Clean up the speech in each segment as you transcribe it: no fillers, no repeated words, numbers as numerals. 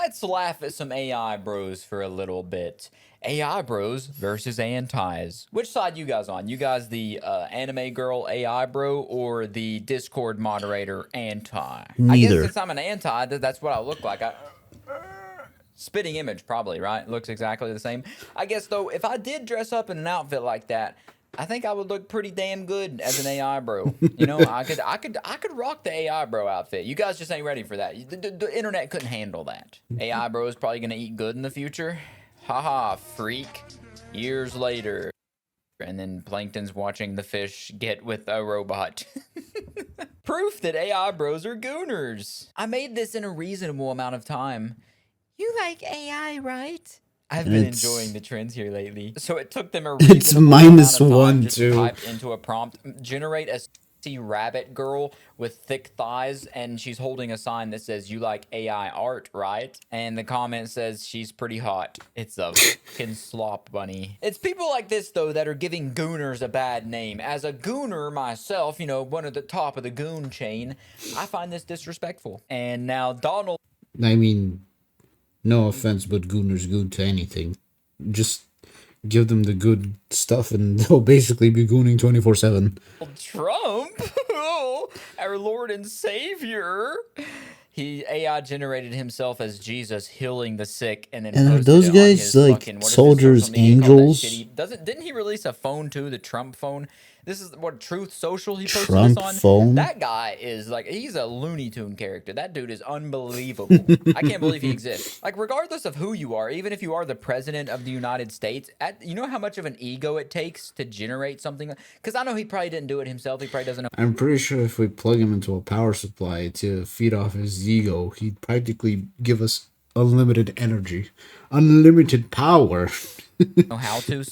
let's laugh at some AI bros for a little bit. AI bros versus antis. Which side you guys on? You guys the anime girl AI bro or the Discord moderator anti? I guess Neither. since I'm an anti, that's what I look like. Spitting image, probably, right? Looks exactly the same. I guess, though, if I did dress up in an outfit like that, I think I would look pretty damn good as an AI bro. You know, I could rock the AI bro outfit. You guys just ain't ready for that. The internet couldn't handle that. AI bro is probably gonna eat good in the future. Haha, freak. Years later. And then Plankton's watching the fish get with a robot. Proof that AI bros are gooners. I made this in a reasonable amount of time. You like AI, right? I've been enjoying the trends here lately. So it took them a reasonable amount of time just to type into a prompt, generate a sexy rabbit girl with thick thighs, and she's holding a sign that says, you like AI art, right? And the comment says, she's pretty hot. It's a fucking slop bunny. It's people like this, though, that are giving gooners a bad name. As a gooner myself, you know, one at the top of the goon chain, I find this disrespectful. And now Donald... I mean... No offense, but gooners goon to anything. Just give them the good stuff and they'll basically be gooning 24/7. Trump? Our Lord and Savior. He AI generated himself as Jesus healing the sick and then are those guys like soldiers, angels? Didn't he release a phone too, the Trump phone? This is what Truth Social he posted Trump this on. phone? That guy is like, he's a Looney Tune character. That dude is unbelievable. I can't believe he exists. Like, regardless of who you are, even if you are the president of the United States, you know how much of an ego it takes to generate something? Because I know he probably didn't do it himself. He probably doesn't know. I'm pretty sure if we plug him into a power supply to feed off his ego, he'd practically give us unlimited energy, unlimited power. Know how to.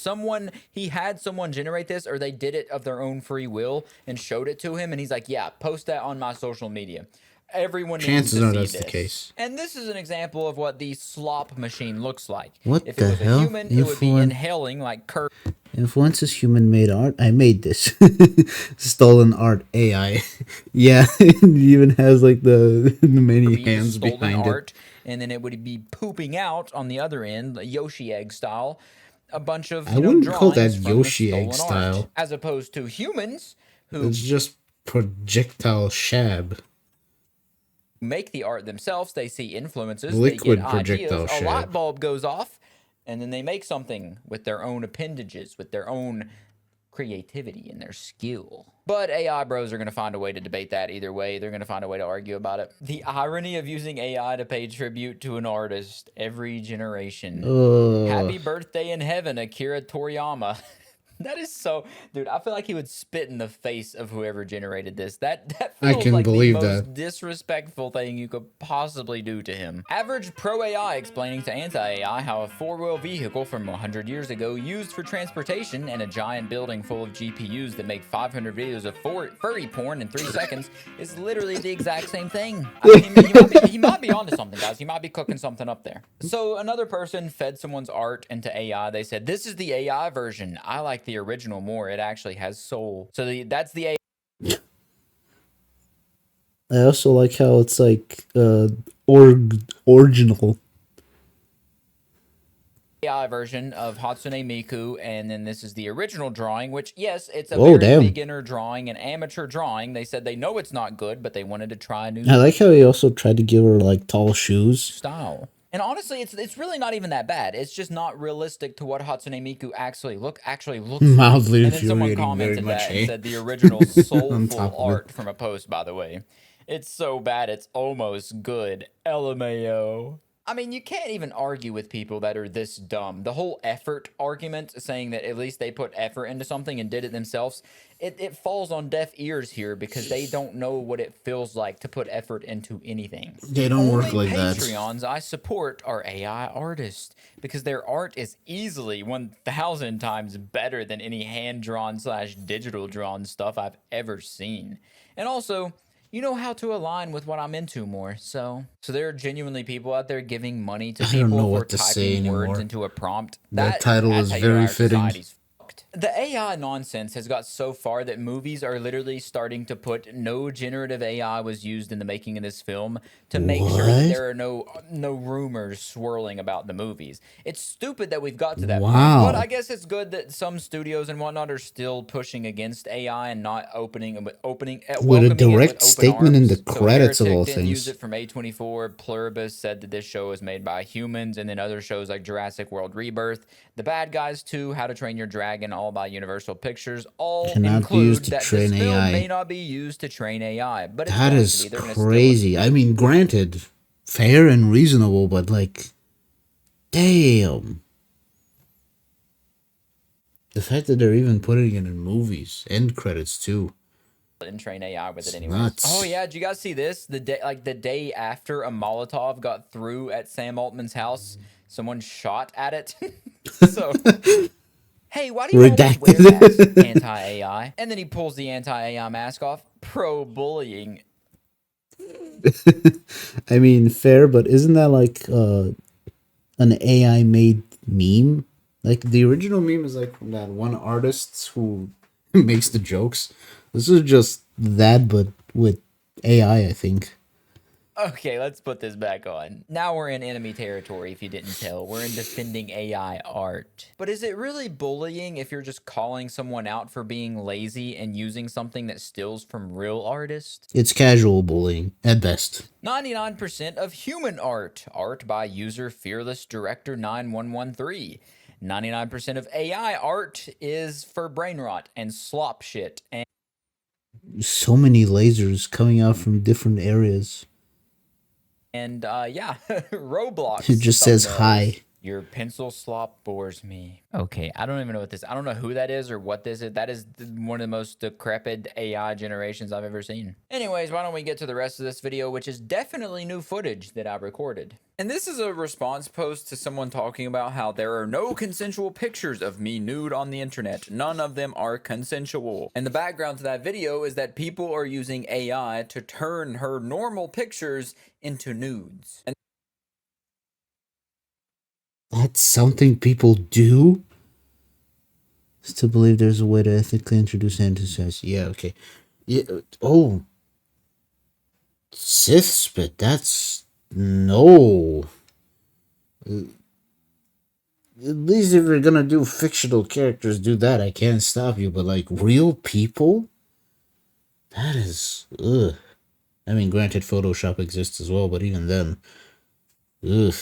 He had someone generate this, or they did it of their own free will and showed it to him, and he's like, yeah, post that on my social media. Everyone needs to see this. The case. And this is an example of what the slop machine looks like. What if the it was hell? A human, it would be inhaling like Kurt. Influences human-made art. I made this. Stolen art AI. Yeah, it even has like the many hands behind art, and then it would be pooping out on the other end, Yoshi egg style. A bunch of I wouldn't call that Yoshi egg style, art, as opposed to humans who it's just projectile shab. Make the art themselves. They see influences, liquid they get projectile ideas, shab. A light bulb goes off, and then they make something with their own appendages, with their own creativity and their skill. But AI bros are going to find a way to debate that either way. They're going to find a way to argue about it. The irony of using AI to pay tribute to an artist every generation. Happy birthday in heaven, Akira Toriyama. That is so, dude. I feel like he would spit in the face of whoever generated this. That feels like the most disrespectful thing you could possibly do to him. Average pro AI explaining to anti AI how a four-wheel vehicle from 100 years ago used for transportation and a giant building full of GPUs that make 500 videos of furry porn in 3 seconds is literally the exact same thing. I mean, he might be onto something, guys. He might be cooking something up there. So another person fed someone's art into AI. They said, "This is the AI version. I like the original more. It actually has soul." So that's the AI. I also like how it's like original AI version of Hatsune Miku, and then this is the original drawing, which, yes, it's a very beginner drawing, an amateur drawing. They said they know it's not good, but they wanted to try a new. I like how he also tried to give her like tall shoes style. And honestly, it's really not even that bad. It's just not realistic to what Hatsune Miku actually looks mildly like. And then someone commented that and said the original soulful art from a post, by the way. It's so bad, it's almost good. LMAO. I mean, you can't even argue with people that are this dumb. The whole effort argument, saying that at least they put effort into something and did it themselves, it falls on deaf ears here because they don't know what it feels like to put effort into anything. They don't work like that. Patreons I support are AI artists because their art is easily 1,000 times better than any hand-drawn / digital drawn stuff I've ever seen. And also, you know how to align with what I'm into more. So there are genuinely people out there giving money to people for typing words into a prompt. That title is very fitting. The AI nonsense has got so far that movies are literally starting to put no generative AI was used in the making of this film to make sure that What? there are no rumors swirling about the movies. It's stupid that we've got to that point, but I Wow. guess it's good that some studios and whatnot are still pushing against AI and not With a welcoming it with direct open statement in the arms. So credits of Heretic all didn't use things. it from A24. Pluribus said that this show is made by humans, and then other shows like Jurassic World Rebirth, The Bad Guys 2, How to Train Your Dragon, all by Universal Pictures, all Cannot be used include to that this train film may AI. not be used to train AI, but it's That going to is be. They're going to still. crazy. I mean, granted, fair and reasonable, but like, damn. The fact that they're even putting it in movies, end credits too. And train AI with it It's anyways. Oh nuts. yeah, did you guys see this? The day after a Molotov got through at Sam Altman's house, someone shot at it. So, hey, why do you always wear that? Redacted. Anti-AI. And then he pulls the anti-AI mask off. Pro-bullying. I mean, fair, but isn't that like an AI made meme? Like the original meme is like from that one artist who makes the jokes. This is just that, but with AI, I think. Okay, let's put this back on. Now we're in enemy territory, if you didn't tell. We're in defending AI art. But is it really bullying if you're just calling someone out for being lazy and using something that steals from real artists? It's casual bullying at best. 99% of human art. Art by user Fearless Director 9113. 99% of AI art is for brain rot and slop shit. So many lasers coming out from different areas. And yeah, Roblox It just says thumbnails. hi. Your pencil slop bores me. Okay, I don't even know what this. I don't know who that is or what this is. That is one of the most decrepit AI generations I've ever seen. Anyways, why don't we get to the rest of this video, which is definitely new footage that I recorded. And this is a response post to someone talking about how there are no consensual pictures of me nude on the internet. None of them are consensual. And the background to that video is that people are using AI to turn her normal pictures into nudes. And That's something people do? To believe there's a way to ethically introduce anti-sex. Yeah, okay. Yeah. Oh, Sith spit. That's no. At least if you're gonna do fictional characters, do that. I can't stop you. But like real people, that is ugh. I mean, granted, Photoshop exists as well, but even then, ugh,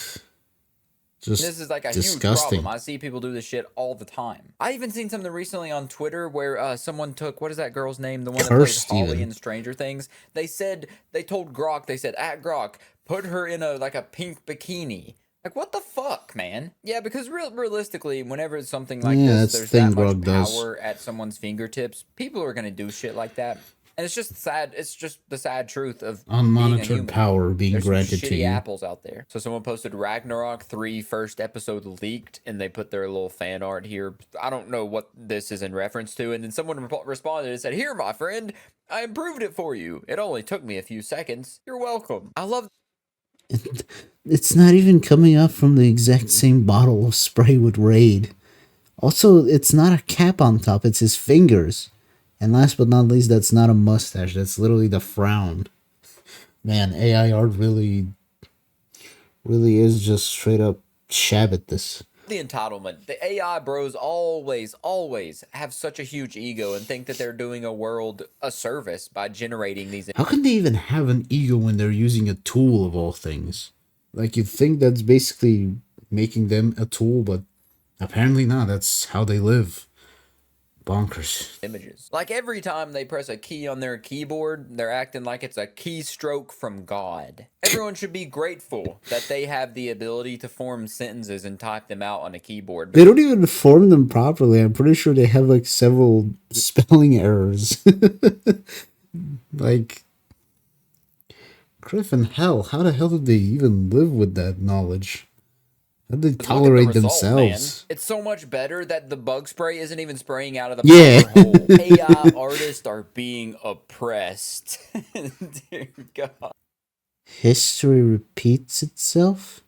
just this is like a huge disgusting. problem. I see people do this shit all the time. I even seen something recently on Twitter where someone took, what is that girl's name? The one that plays Cursed Holly even. in Stranger Things. They told Grok, they said, at Grok, put her in a pink bikini. Like, what the fuck, man? Yeah, because realistically, whenever it's something like Yeah, this, that's the there's thing that much Grog does. power at someone's fingertips. People are going to do shit like that. And it's just sad. It's just the sad truth of being a Unmonitored human. power being There's some granted to shitty you. apples out there. So someone posted Ragnarok 3 first episode leaked, and they put their little fan art here. I don't know what this is in reference to. And then someone responded and said, "Here, my friend, I improved it for you. It only took me a few seconds. You're welcome." I love. It's not even coming up from the exact same bottle of spray with Raid. Also, it's not a cap on top, it's his fingers. And last but not least, that's not a mustache, that's literally the frown. Man, AI art really is just straight up shabbat this. The entitlement. The AI bros always have such a huge ego and think that they're doing a world a service by generating these. How can they even have an ego when they're using a tool of all things? Like, you'd think that's basically making them a tool, but apparently not. That's how they live. Bonkers. Images. Like every time they press a key on their keyboard, they're acting like it's a keystroke from God. Everyone should be grateful that they have the ability to form sentences and type them out on a keyboard. They don't even form them properly. I'm pretty sure they have like several spelling errors. Like, Griffin, hell, how the hell did they even live with that knowledge? How did they tolerate themselves? Man. It's so much better that the bug spray isn't even spraying out of the Yeah. hole. AI artists are being oppressed. Dear God. History repeats itself?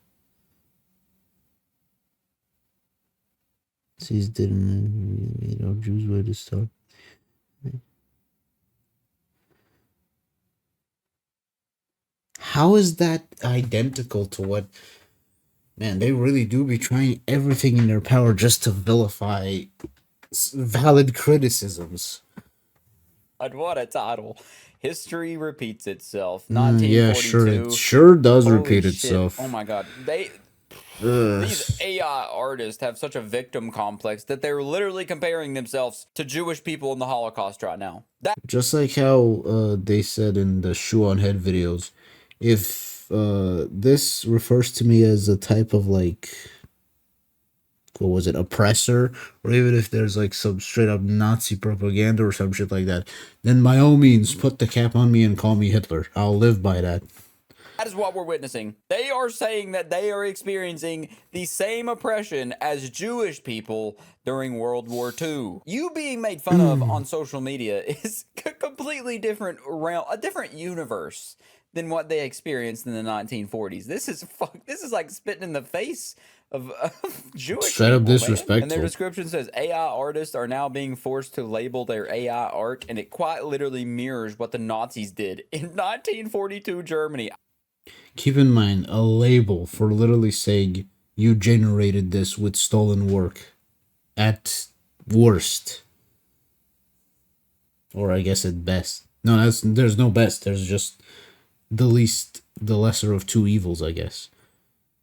Nazis didn't, Jews were to start. How is that identical to what? Man, they really do be trying everything in their power just to vilify valid criticisms. What a title. History repeats itself. Yeah, sure. It 1942. sure does Holy repeat shit. itself. Oh my god. Ugh. These AI artists have such a victim complex that they're literally comparing themselves to Jewish people in the Holocaust right now. Just like how they said in the shoe on head videos, if this refers to me as a type of like, what was it, oppressor, or even if there's like some straight up Nazi propaganda or some shit like that, then by all means put the cap on me and call me Hitler. I'll live by that. That is what we're witnessing. They are saying that they are experiencing the same oppression as Jewish people during World War II. You being made fun of on social media is a completely different realm, a different universe than what they experienced in the 1940s. This is like spitting in the face of Jewish Straight up people, man. disrespectful. And their description says AI artists are now being forced to label their AI art, and it quite literally mirrors what the Nazis did in 1942 Germany. Keep in mind, a label for literally saying you generated this with stolen work. At worst. Or I guess at best. No, there's no best. There's just the lesser of two evils, I guess.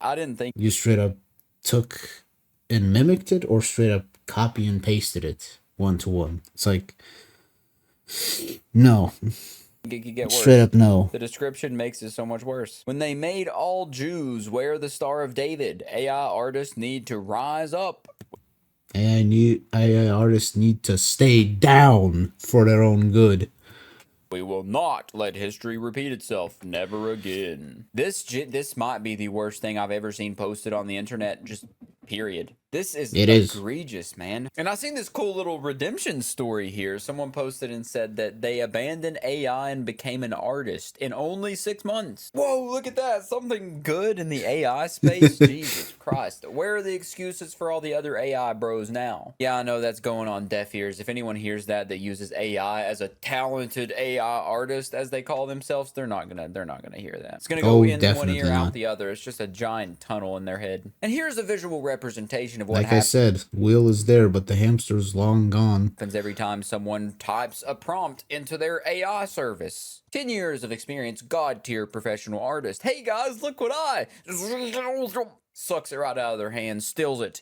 I didn't think you straight up took and mimicked it, or straight up copy and pasted it 1-to-1. It's like, no. it could get worse. Straight up no. The description makes it so much worse. When they made all Jews wear the Star of David, AI artists need to rise up. AI artists need to stay down for their own good. We will not let history repeat itself. Never again. This might be the worst thing I've ever seen posted on the internet. Just period. This is egregious, man. And I seen this cool little redemption story here. Someone posted and said that they abandoned AI and became an artist in only 6 months. Whoa, look at that. Something good in the AI space. Jesus Christ. Where are the excuses for all the other AI bros now? Yeah, I know that's going on deaf ears. If anyone hears that uses AI as a talented AI artist, as they call themselves, they're not gonna hear that. It's gonna go in one ear, out the other. It's just a giant tunnel in their head. And here's a visual representation of what happens. I said, Will is there, but the hamster's long gone. Happens every time someone types a prompt into their AI service. 10 years of experience, god tier professional artist. Hey guys, look what I sucks it right out of their hands, steals it.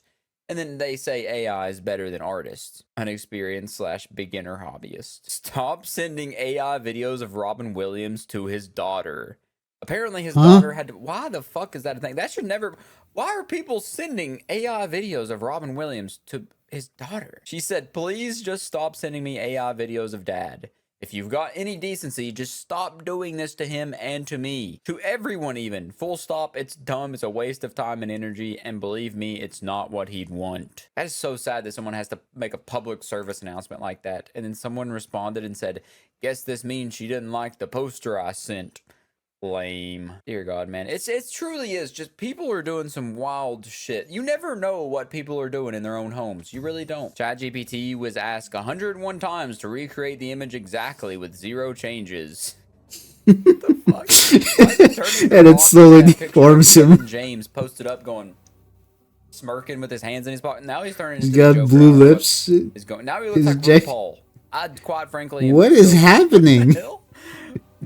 And then they say AI is better than artists. Unexperienced/beginner hobbyist. Stop sending AI videos of Robin Williams to his daughter. Apparently his daughter had to... Why the fuck is that a thing? That should never... Why are people sending AI videos of Robin Williams to his daughter? She said, please just stop sending me AI videos of dad. If you've got any decency, just stop doing this to him and to me. To everyone even. Full stop. It's dumb. It's a waste of time and energy. And believe me, it's not what he'd want. That is so sad that someone has to make a public service announcement like that. And then someone responded and said, guess this means she didn't like the poster I sent. Lame. Dear God, man. It truly is. Just people are doing some wild shit. You never know what people are doing in their own homes. You really don't. ChatGPT was asked 101 times to recreate the image exactly with 0 changes. What the fuck? And it slowly deforms him. James posted up going, smirking with his hands in his pocket. Now he's turning into He's got blue lips. Now he looks like RuPaul. Quite frankly... What is happening?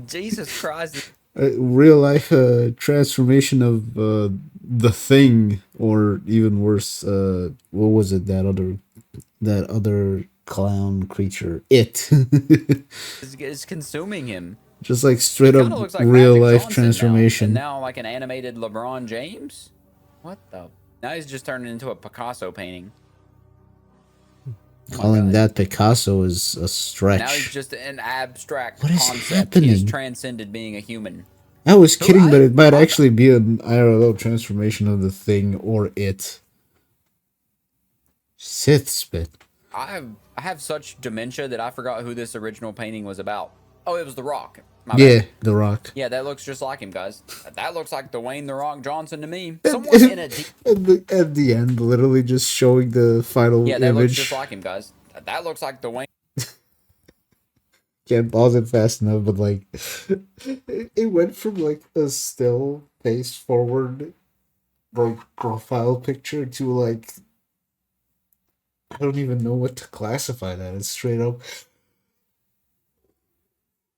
Jesus Christ. Real life transformation of the Thing, or even worse, what was it, that other clown creature, It. It's consuming him. Just like straight up like real life Johnson transformation. Now like an animated LeBron James. What the? Now he's just turning into a Picasso painting. Calling that Picasso is a stretch. Now he's just an abstract concept. Happening? He has transcended being a human. I was kidding, but it might actually be an IRL transformation of the Thing or It. Sith spit. I have such dementia that I forgot who this original painting was about. Oh, it was The Rock. My Yeah, bad. The Rock. Yeah, that looks just like him, guys. That looks like Dwayne The Rock Johnson to me. And, Someone in a at the end, literally just showing the final yeah, that looks just image. like him, guys. That looks like Dwayne. Can't pause it fast enough, but like, it went from like a still face forward, like profile picture to like, I don't even know what to classify that. It's straight up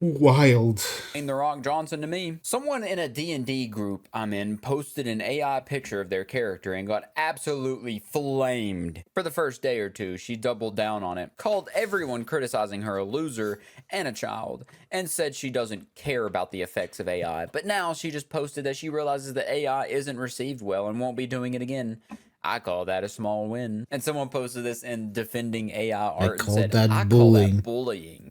wild. The Rock Johnson to me. Someone in a D&D group I'm in posted an AI picture of their character and got absolutely flamed. For the first day or two, she doubled down on it, called everyone criticizing her a loser and a child, and said she doesn't care about the effects of AI. But now she just posted that she realizes that AI isn't received well and won't be doing it again. I call that a small win. And someone posted this in defending AI art and said, I call that bullying.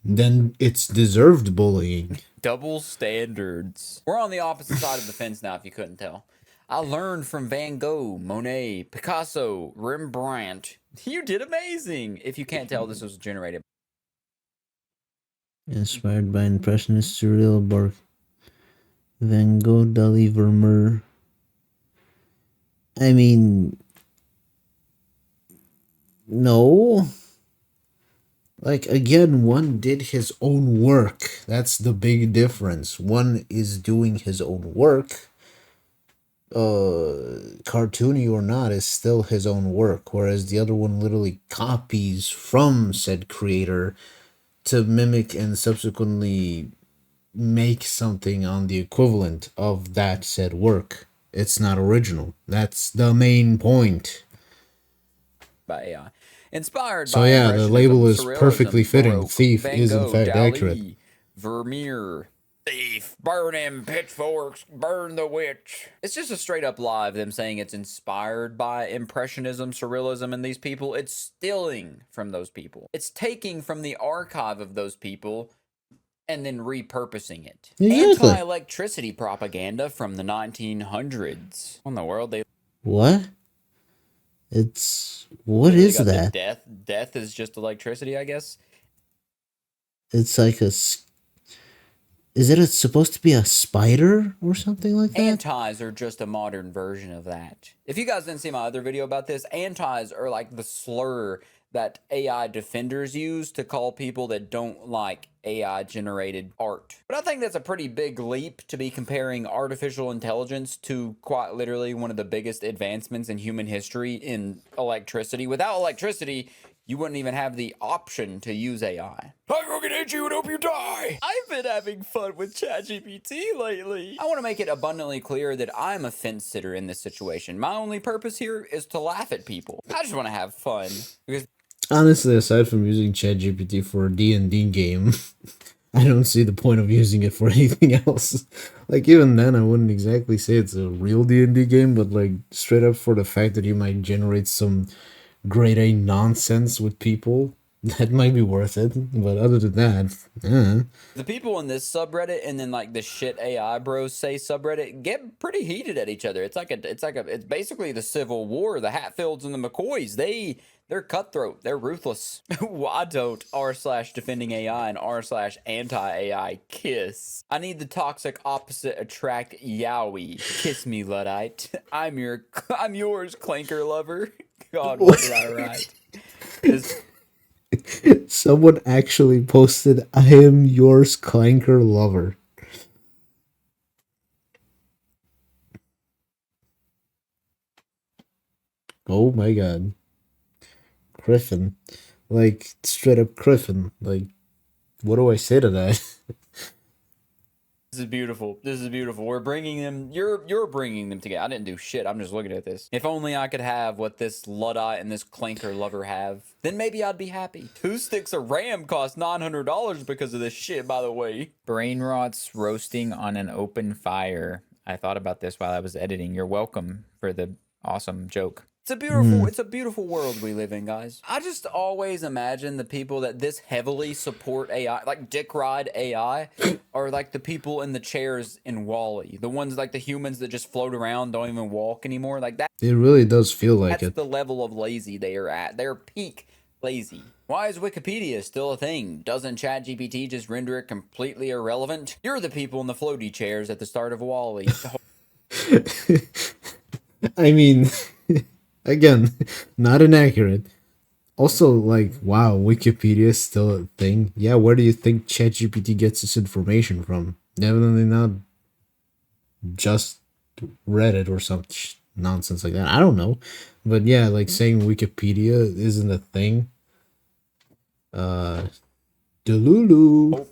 Then it's deserved bullying. Double standards. We're on the opposite side of the fence now, if you couldn't tell. I learned from Van Gogh, Monet, Picasso, Rembrandt. You did amazing. If you can't tell, this was generated. Inspired by Impressionist surreal bark. Van Gogh, Dali, Vermeer. I mean, no. Like, again, one did his own work. That's the big difference. One is doing his own work. Cartoony or not, is still his own work. Whereas the other one literally copies from said creator to mimic and subsequently make something on the equivalent of that said work. It's not original. That's the main point. By AI. Inspired So by yeah, the label is Surrealism, perfectly fitting. Baroque, Thief Van is in Gogh, fact Dali, accurate. Vermeer. Thief, burn him, pitchforks, burn the witch. It's just a straight up lie of them saying it's inspired by Impressionism, Surrealism, and these people. It's stealing from those people. It's taking from the archive of those people and then repurposing it. Exactly. Anti-electricity propaganda from the 1900s. On the world, they... What? It's... What is that? Death is just electricity, I guess. It's like a... Is it supposed to be a spider or something like that? Antis are just a modern version of that. If you guys didn't see my other video about this, antis are like the slur that AI defenders use to call people that don't like AI generated art. But I think that's a pretty big leap to be comparing artificial intelligence to quite literally one of the biggest advancements in human history in electricity. Without electricity, you wouldn't even have the option to use AI. I'm gonna hit you and hope you die. I've been having fun with ChatGPT lately. I want to make it abundantly clear that I'm a fence sitter in this situation. My only purpose here is to laugh at people. I just want to have fun. Because honestly, aside from using ChatGPT for a D&D game, I don't see the point of using it for anything else. Like, even then, I wouldn't exactly say it's a real D&D game, but like, straight up for the fact that you might generate some grade A nonsense with people, that might be worth it. But other than that, the people in this subreddit and then like the shit AI bros say subreddit get pretty heated at each other. It's basically the Civil War. The Hatfields and the McCoys, they're cutthroat. They're ruthless. Why don't r/defending AI and r/anti-AI kiss? I need the toxic opposite attract Yowie. Kiss me, Luddite. I'm yours, clanker lover. God, what did I write? Someone actually posted, I am yours, clanker lover. Oh my god. Griffin. Like, straight up Griffin. Like, what do I say to that? This is beautiful. This is beautiful. We're bringing them. You're bringing them together. I didn't do shit. I'm just looking at this. If only I could have what this Luddite and this clanker lover have, then maybe I'd be happy. 2 sticks of RAM cost $900 because of this shit, by the way. Brain rots roasting on an open fire. I thought about this while I was editing. You're welcome for the awesome joke. It's a beautiful world we live in, guys. I just always imagine the people that this heavily support AI, like dick ride AI, are like the people in the chairs in WALL-E. The ones like the humans that just float around, don't even walk anymore. Like that. It really does feel like That's it. the level of lazy they are at. Their peak lazy. Why is Wikipedia still a thing? Doesn't ChatGPT just render it completely irrelevant? You're the people in the floaty chairs at the start of Wall-E. I mean, again, not inaccurate. Also, like, wow, Wikipedia is still a thing. Yeah, where do you think ChatGPT gets its information from? Definitely not just Reddit or some nonsense like that. I don't know, but yeah, like saying Wikipedia isn't a thing. Uh, Delulu. Oh,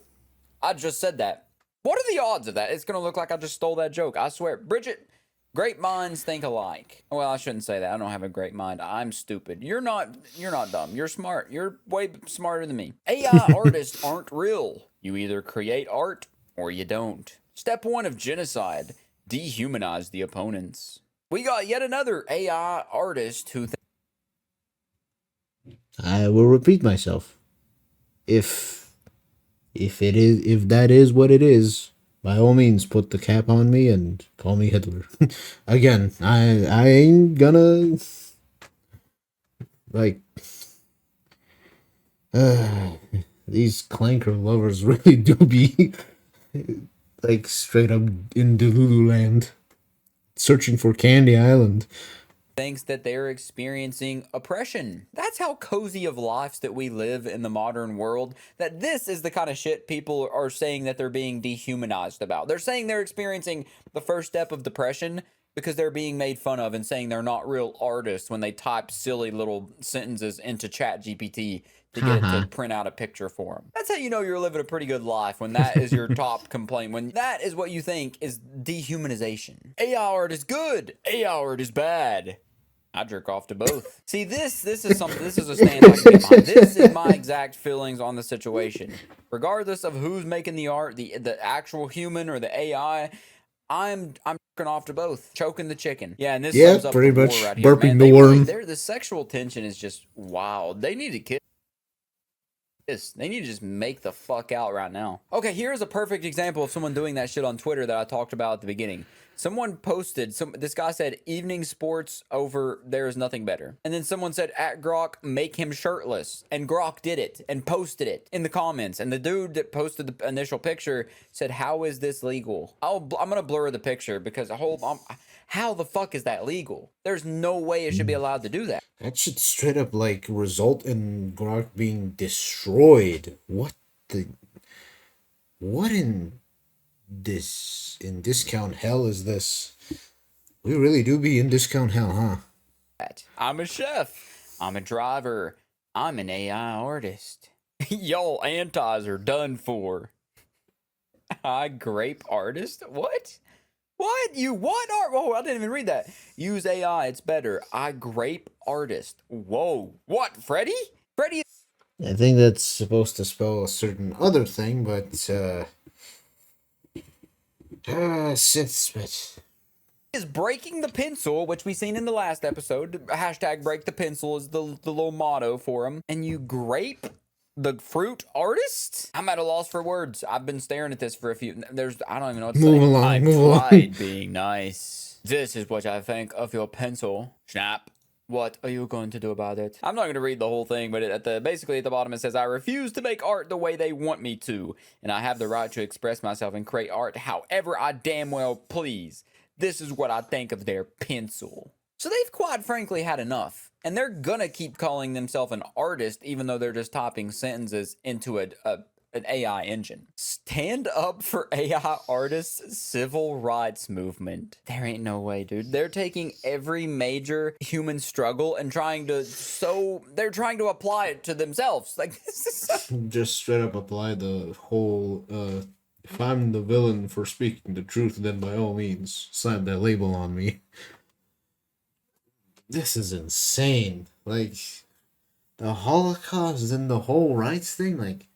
I just said that. What are the odds of that? It's gonna look like I just stole that joke. I swear. Bridget, great minds think alike. Well, I shouldn't say that. I don't have a great mind. I'm stupid. You're not dumb. You're smart. You're way smarter than me. AI artists aren't real. You either create art or you don't. Step 1 of genocide. Dehumanize the opponents. We got yet another AI artist who I will repeat myself. If if that is what it is, by all means put the cap on me and call me Hitler. Again, I ain't gonna like these clanker lovers really do be like straight up in Delulu land searching for Candy Island. thinks that they're experiencing oppression. That's how cozy of lives that we live in the modern world, that this is the kind of shit people are saying that they're being dehumanized about. They're saying they're experiencing the first step of depression because they're being made fun of and saying they're not real artists when they type silly little sentences into ChatGPT to get it to print out a picture for them. That's how you know you're living a pretty good life, when that is your top complaint, when that is what you think is dehumanization. AI art is good, AI art is bad. I jerk off to both. See, this is something. This is a stance I can get behind. This is my exact feelings on the situation. Regardless of who's making the art, the actual human or the AI, I'm jerking off to both, choking the chicken. Yeah, and this sums up pretty the war much right here, burping man. the worm. The sexual tension is just wild. They need to kiss. They need to just make the fuck out right now. Okay, here's a perfect example of someone doing that shit on Twitter that I talked about at the beginning. Someone posted, this guy said, evening sports over, there is nothing better. And then someone said, at Grok, make him shirtless. And Grok did it and posted it in the comments. And the dude that posted the initial picture said, how is this legal? I'm going to blur the picture because how the fuck is that legal? There's no way it should be allowed to do that. That should straight up like result in Grok being destroyed. What in discount hell is this? We really do be in discount hell, huh? I'm a chef. I'm a driver. I'm an AI artist. Y'all antis are done for. I grape artist? What? What? You what art? Whoa, I didn't even read that. Use AI, it's better. I grape artist. Whoa. What, Freddy? Freddy I think that's supposed to spell a certain other thing, but is breaking the pencil, which we seen in the last episode. Hashtag break the pencil is the little motto for him. And you grape the fruit artist? I'm at a loss for words. I've been staring at this for a few. I don't even know what to say. I tried being nice. This is what I think of your pencil. Snap. What are you going to do about it? I'm not going to read the whole thing, but basically at the bottom it says, I refuse to make art the way they want me to, and I have the right to express myself and create art however I damn well please. This is what I think of their pencil. So they've quite frankly had enough. And they're gonna keep calling themselves an artist even though they're just typing sentences into an AI engine. Stand up for AI artists' civil rights movement. There ain't no way, dude. They're taking every major human struggle and they're trying to apply it to themselves. Like, this is just straight up apply the whole if I'm the villain for speaking the truth, then by all means slap that label on me. This is insane. Like, the Holocaust and the whole rights thing, like,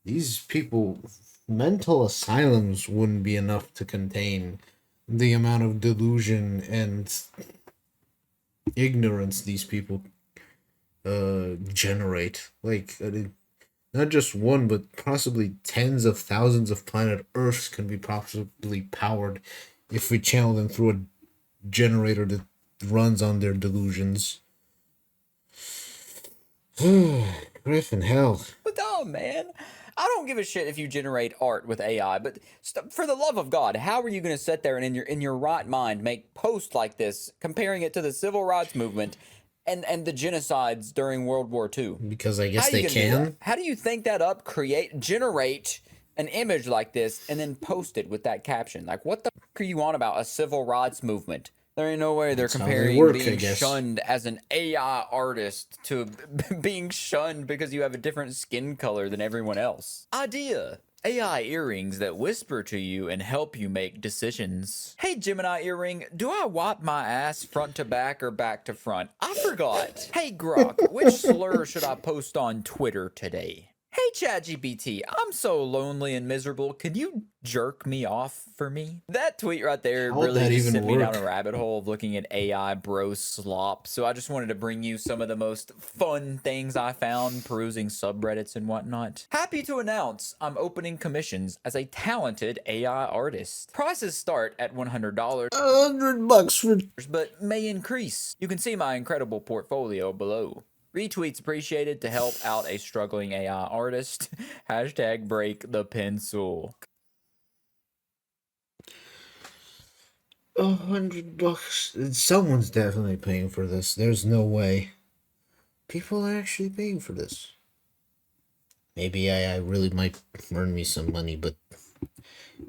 these people, mental asylums wouldn't be enough to contain the amount of delusion and ignorance these people generate. Like, not just one, but possibly tens of thousands of planet Earths can be possibly powered if we channel them through a generator that runs on their delusions. Griffin, hell. But no, man. I don't give a shit if you generate art with AI, but for the love of God, how are you going to sit there and in your right mind make posts like this, comparing it to the civil rights movement and the genocides during World War II? Because I How guess are you they going to do that? can. How do you think that up, generate an image like this, and then post it with that caption? Like, what the fuck are you on about? A civil rights movement? There ain't no way they're That's how they comparing work, I being guess. shunned as an AI artist to being shunned because you have a different skin color than everyone else. Idea. AI earrings that whisper to you and help you make decisions. Hey Gemini earring, do I wipe my ass front to back or back to front? I forgot. Hey Grok, which slur should I post on Twitter today? Hey ChatGPT, I'm so lonely and miserable. Can you jerk me off for me? That tweet right there How would really that just even sent me down a work? rabbit hole of looking at AI bro slop. So I just wanted to bring you some of the most fun things I found perusing subreddits and whatnot. Happy to announce I'm opening commissions as a talented AI artist. Prices start at $100, $100 for. but may increase. You can see my incredible portfolio below. Retweets appreciated to help out a struggling AI artist. Hashtag break the pencil. $100. Someone's definitely paying for this. There's no way. People are actually paying for this. Maybe I really might earn me some money, but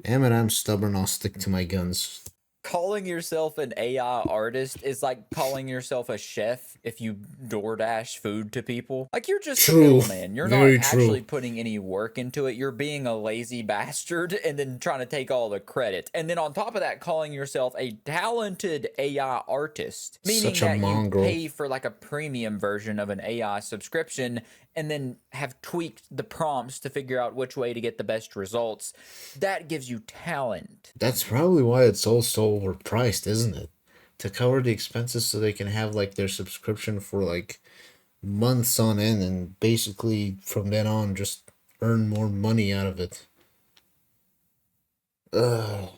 damn it, I'm stubborn. I'll stick to my guns. Calling yourself an AI artist is like calling yourself a chef if you DoorDash food to people. Like, you're just the True. middleman. You're not Very actually true. putting any work into it. You're being a lazy bastard and then trying to take all the credit. And then on top of that, calling yourself a talented AI artist, meaning Such a that you mongrel. pay for like a premium version of an AI subscription and then have tweaked the prompts to figure out which way to get the best results. That gives you talent. That's probably why it's all so overpriced, isn't it? To cover the expenses so they can have like their subscription for like months on end and basically from then on just earn more money out of it. Ugh.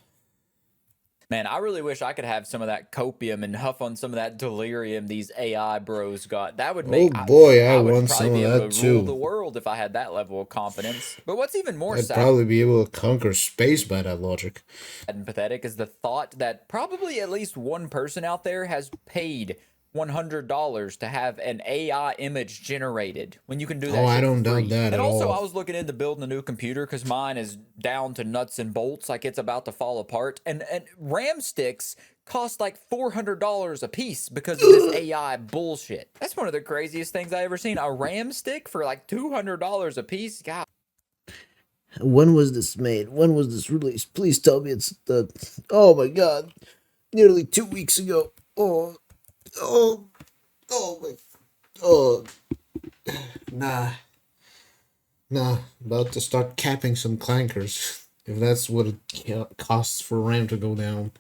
Man, I really wish I could have some of that copium and huff on some of that delirium these AI bros got. That would Oh make boy, I I would want probably some of be able that to rule the too. world if I had that level of confidence. But what's even more I'd sad probably be able to conquer space by that logic. and pathetic is the thought that probably at least one person out there has paid $100 to have an AI image generated when you can do Oh, that I shit for don't doubt free. that And at also, I all. was looking into building a new computer because mine is down to nuts and bolts, like it's about to fall apart. And RAM sticks cost like $400 a piece because of this AI bullshit. That's one of the craziest things I ever seen. A RAM stick for like $200 a piece. God. When was this made? When was this released? Please tell me it's the. Oh my god. Nearly 2 weeks ago. Oh, oh, oh my. Oh, nah. Nah. About to start capping some clankers. If that's what it costs for RAM to go down.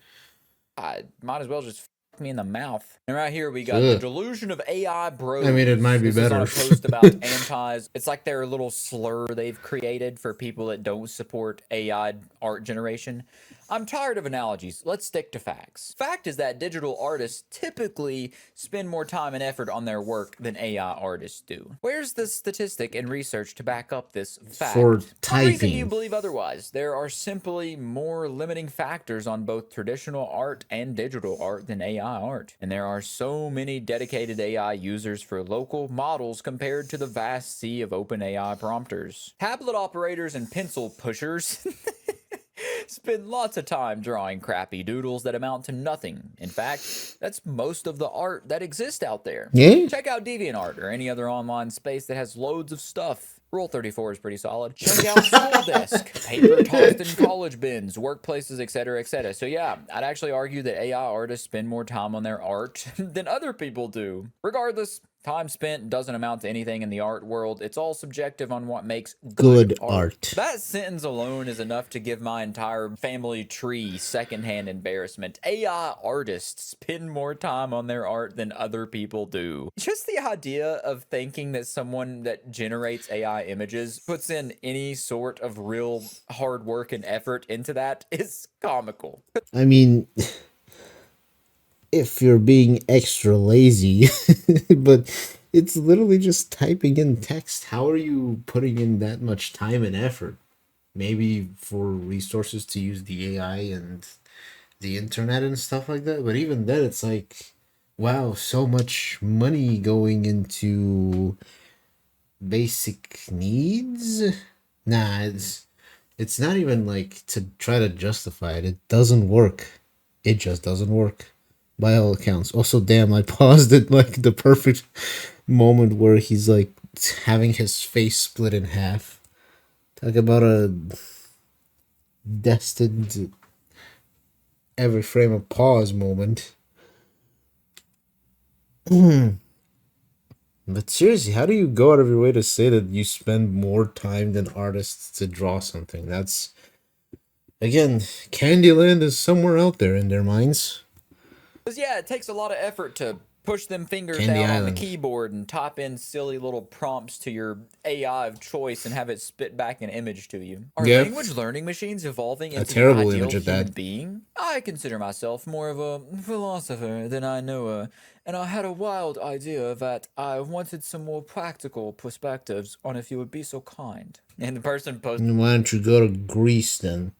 I might as well just fuck me in the mouth. And right here we got the Ugh. delusion of AI I mean, it might bros. be This is on better. a post about antis. It's like their little slur they've created for people that don't support AI art generation. I'm tired of analogies. Let's stick to facts. Fact is that digital artists typically spend more time and effort on their work than AI artists do. Where's the statistic and research to back up this For fact? What reason do you typing. believe otherwise? There are simply more limiting factors on both traditional art and digital art than AI art. And there are so many dedicated AI users for local models compared to the vast sea of open AI prompters. Tablet operators and pencil pushers spend lots of time drawing crappy doodles that amount to nothing. In fact, that's most of the art that exists out there. Yeah? Check out DeviantArt or any other online space that has loads of stuff. Rule 34 is pretty solid. Check out School Desk, paper tossed in college bins, workplaces, etc., etc. So yeah, I'd actually argue that AI artists spend more time on their art than other people do. Regardless, time spent doesn't amount to anything in the art world. It's all subjective on what makes good Good art. art. That sentence alone is enough to give my entire family tree secondhand embarrassment. AI artists spend more time on their art than other people do. Just the idea of thinking that someone that generates AI images puts in any sort of real hard work and effort into that is comical. I mean, if you're being extra lazy, but it's literally just typing in text. How are you putting in that much time and effort? Maybe for resources to use the AI and the internet and stuff like that. But even then, it's like, wow, so much money going into basic needs. Nah, it's not even like to try to justify it. It doesn't work. It just doesn't work by all accounts. Also, damn, I paused at like the perfect moment where he's like having his face split in half. Talk about a destined every frame of pause moment. But seriously, how do you go out of your way to say that you spend more time than artists to draw something? That's, again, Candyland is somewhere out there in their minds. Because, yeah, it takes a lot of effort to push them fingers Candy down on the Island. keyboard and type in silly little prompts to your AI of choice and have it spit back an image to you. Are Yep. language learning machines evolving A into the terrible ideal image at human that. being? I consider myself more of a philosopher than I know a, and I had a wild idea that I wanted some more practical perspectives on if you would be so kind. And the person posted Why don't you go to Greece then?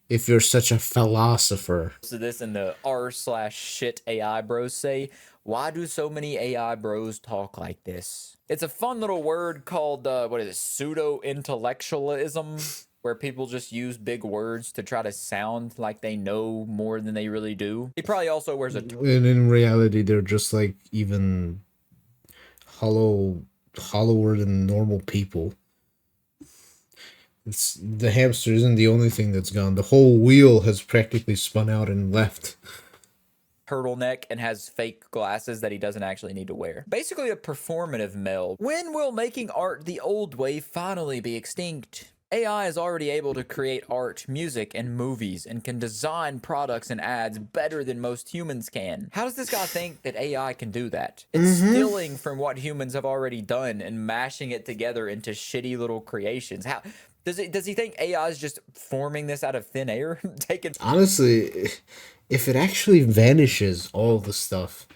If you're such a philosopher. this in the r/shit AI bros say, why do so many AI bros talk like this? It's a fun little word called, what is it, pseudo-intellectualism, where people just use big words to try to sound like they know more than they really do. He probably also wears a And in reality, they're just like even hollower than normal people. It's the hamster isn't the only thing that's gone. The whole wheel has practically spun out and left. turtleneck and has fake glasses that he doesn't actually need to wear. Basically a performative meld. When will making art the old way finally be extinct? AI is already able to create art, music, and movies, and can design products and ads better than most humans can. How does this guy think that AI can do that? It's stealing from what humans have already done and mashing it together into shitty little creations. How does he think AI is just forming this out of thin air? Taking Honestly, if it actually vanishes all the stuff,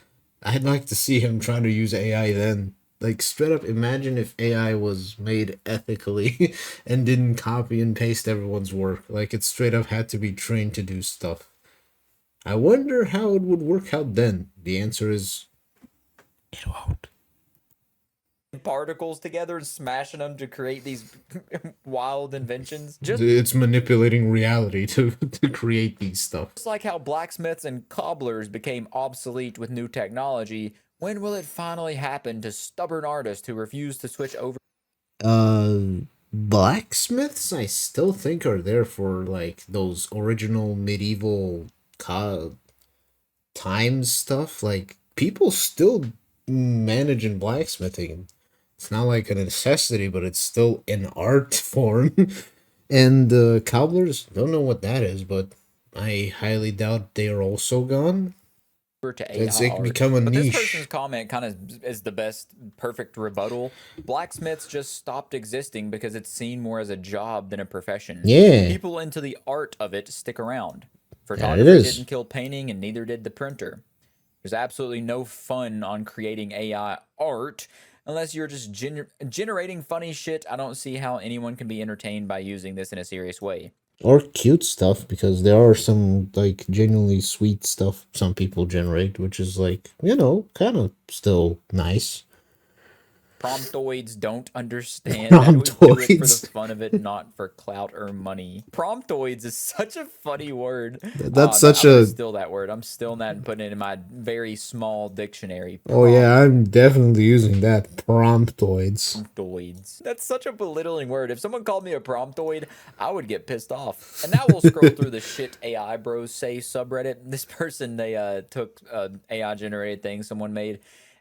I'd like to see him trying to use AI then. Like, straight up, imagine if AI was made ethically and didn't copy and paste everyone's work. Like, it straight up had to be trained to do stuff. I wonder how it would work out then. The answer is, it won't. particles together and smashing them to create these wild inventions. Just It's manipulating reality to create these stuff. like how blacksmiths and cobblers became obsolete with new technology, when will it finally happen to stubborn artists who refuse to switch over? Uh, Blacksmiths, I still think are there for like those original medieval times stuff. Like people still manage in blacksmithing. It's not like a necessity, but it's still an art form. And cobblers, don't know what that is, but I highly doubt they are also gone. To It's AI like art. become a But this niche. person's comment kind of is the best, perfect rebuttal. Blacksmiths just stopped existing because it's seen more as a job than a profession. Yeah, People into the art of it stick around. that it Photography is. didn't kill painting, and neither did the printer. There's absolutely no fun on creating AI art unless you're just generating funny shit. I don't see how anyone can be entertained by using this in a serious way. Or cute stuff, because there are some like genuinely sweet stuff some people generate, which is like, kind of still nice. Promptoids don't understand that we do it for the Promptoids. fun of it, not for clout or money. Promptoids is such a funny word. That's I'm such gonna a. steal that word. I'm stealing that and putting it in my very small dictionary. Oh yeah, I'm definitely using that. Promptoids. Promptoids. That's such a belittling word. If someone called me a promptoid, I would get pissed off. And now we'll scroll through the shit AI bros say subreddit. This person, they took AI generated thing someone made.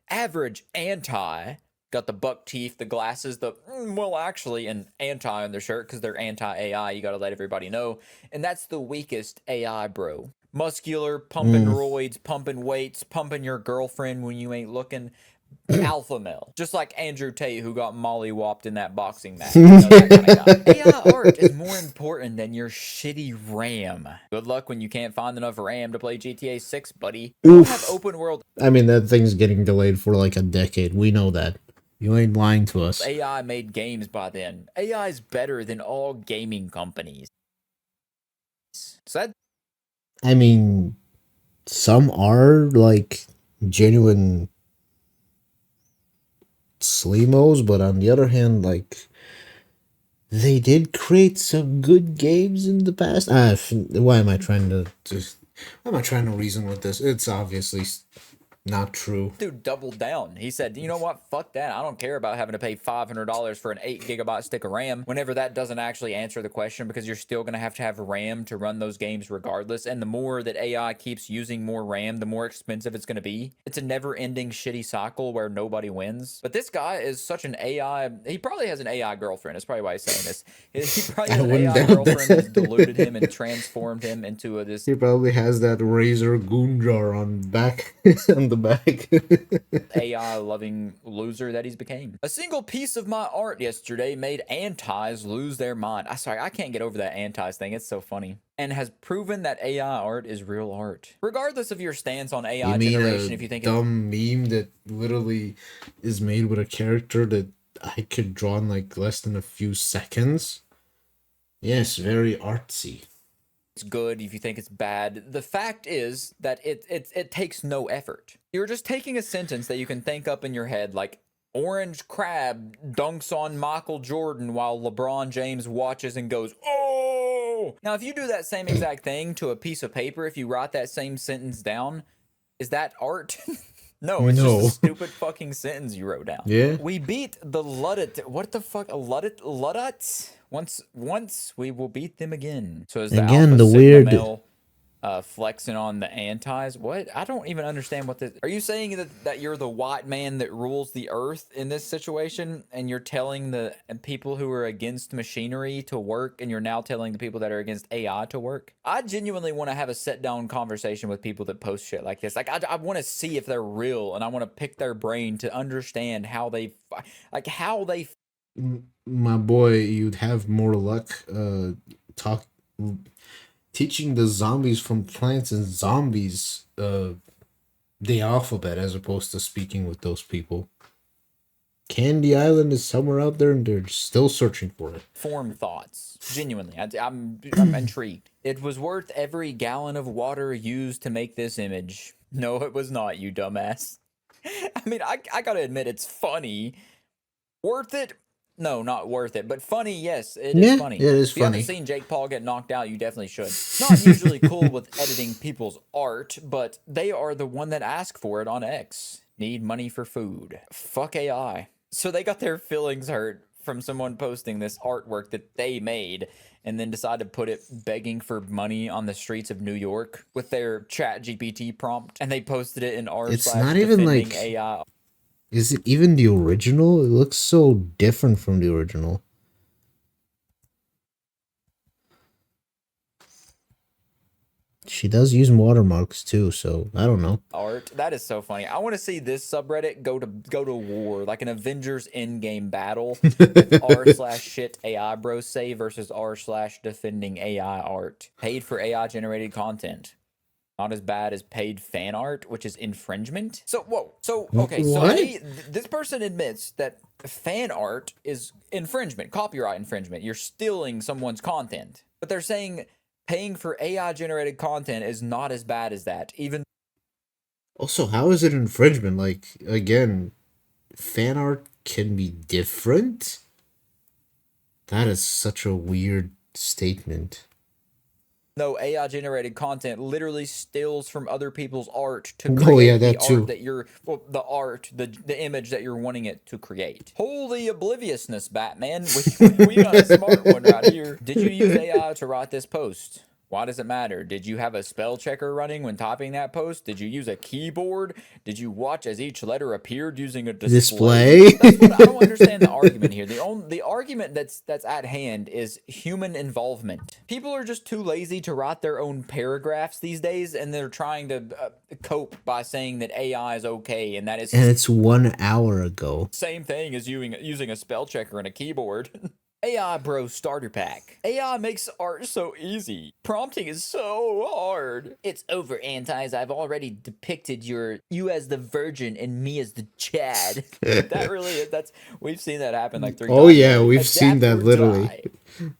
Average anti got the buck teeth, the glasses, the well, actually, an anti on their shirt because they're anti AI. You got to let everybody know. And that's the weakest AI bro. Muscular, pumping roids, pumping weights, pumping your girlfriend when you ain't looking. Alpha male. Just like Andrew Tate, who got molly-whopped in that boxing match. You know, that kind of guy. AI art is more important than your shitty RAM. Good luck when you can't find enough RAM to play GTA 6, buddy. We don't have open world I mean, that thing's getting delayed for like a decade. We know that. You ain't lying to us. AI made games by then. AI is better than all gaming companies. So that, I mean, some are like genuine Sleemos, but on the other hand, like they did create some good games in the past. Why am I trying to just? Why am I trying to reason with this? It's obviously not true. dude doubled down. He said, you know what? Fuck that. I don't care about having to pay $500 for an 8 GB stick of RAM whenever that doesn't actually answer the question, because you're still going to have RAM to run those games regardless. And the more that AI keeps using more RAM, the more expensive it's going to be. It's a never-ending shitty cycle where nobody wins. But this guy is such an AI... He probably has an AI girlfriend. That's probably why he's saying this. He probably has an AI girlfriend that's deluded him and transformed him into this... He probably has that razor goon jar on back on the back. AI loving loser that he's became. A single piece of my art yesterday made antis lose their mind. I can't get over that antis thing. It's so funny. And has proven that AI art is real art. Regardless of your stance on AI generation, if you think dumb meme that literally is made with a character that I could draw in like less than a few seconds. Yes, very artsy. It's good, if you think it's bad. The fact is that it takes no effort. You're just taking a sentence that you can think up in your head, like orange crab dunks on Michael Jordan while LeBron James watches and goes, oh! Now, if you do that same exact thing to a piece of paper, if you write that same sentence down, is that art? No, it's just a stupid fucking sentence you wrote down. Yeah. We beat the Luddite. What the fuck? Luddites? Once we will beat them again. So is the again Alpha the Sigma weird male flexing on the antis? What? I don't even understand what this... Are you saying that you're the white man that rules the earth in this situation, and you're telling the people who are against machinery to work, and you're now telling the people that are against AI to work? I genuinely want to have a sit-down conversation with people that post shit like this. Like, I want to see if they're real, and I want to pick their brain to understand how they... My boy, you'd have more luck teaching the zombies from Plants and Zombies the alphabet as opposed to speaking with those people. Candy Island is somewhere out there and they're still searching for it. Form thoughts. Genuinely. I'm intrigued. It was worth every gallon of water used to make this image. No, it was not, you dumbass. I mean, I gotta admit, it's funny. Worth it? No, not worth it, but funny, yes, it is funny. It is if you funny. haven't seen Jake Paul get knocked out, you definitely should. Not usually cool with editing people's art, but they are the one that ask for it on X. Need money for food. Fuck AI. So they got their feelings hurt from someone posting this artwork that they made, and then decided to put it begging for money on the streets of New York with their ChatGPT prompt, and they posted it in r/defending It's not even like AI. Is it even the original? It looks so different from the original. She does use watermarks too, so I don't know. Art. That is so funny. I want to see this subreddit go to war, like an Avengers Endgame battle with r/shit AI bros say versus r/defending AI art. Paid for AI generated content. Not as bad as paid fan art, which is infringement. So, whoa. So, okay. What? So, this person admits that fan art is infringement, copyright infringement. You're stealing someone's content. But they're saying paying for AI-generated content is not as bad as that. Even Also, how is it infringement? Like, again, fan art can be different? That is such a weird statement. No, AI-generated content literally steals from other people's art to create the art that you're... Well, the image that you're wanting it to create. Holy obliviousness, Batman. We got a smart one right here. Did you use AI to write this post? Why does it matter? Did you have a spell checker running when typing that post? Did you use a keyboard? Did you watch as each letter appeared using a display? Display. That's what I don't understand the argument here. The argument that's at hand is human involvement. People are just too lazy to write their own paragraphs these days, and they're trying to cope by saying that AI is okay, and that is And it's 1 hour ago. same thing as using a spell checker and a keyboard. AI Bro Starter Pack. AI makes art so easy. Prompting is so hard. It's over, Antis. I've already depicted you as the virgin and me as the Chad. That really is. We've seen that happen like 3 times. Oh yeah, we've Adapt seen that or literally. die.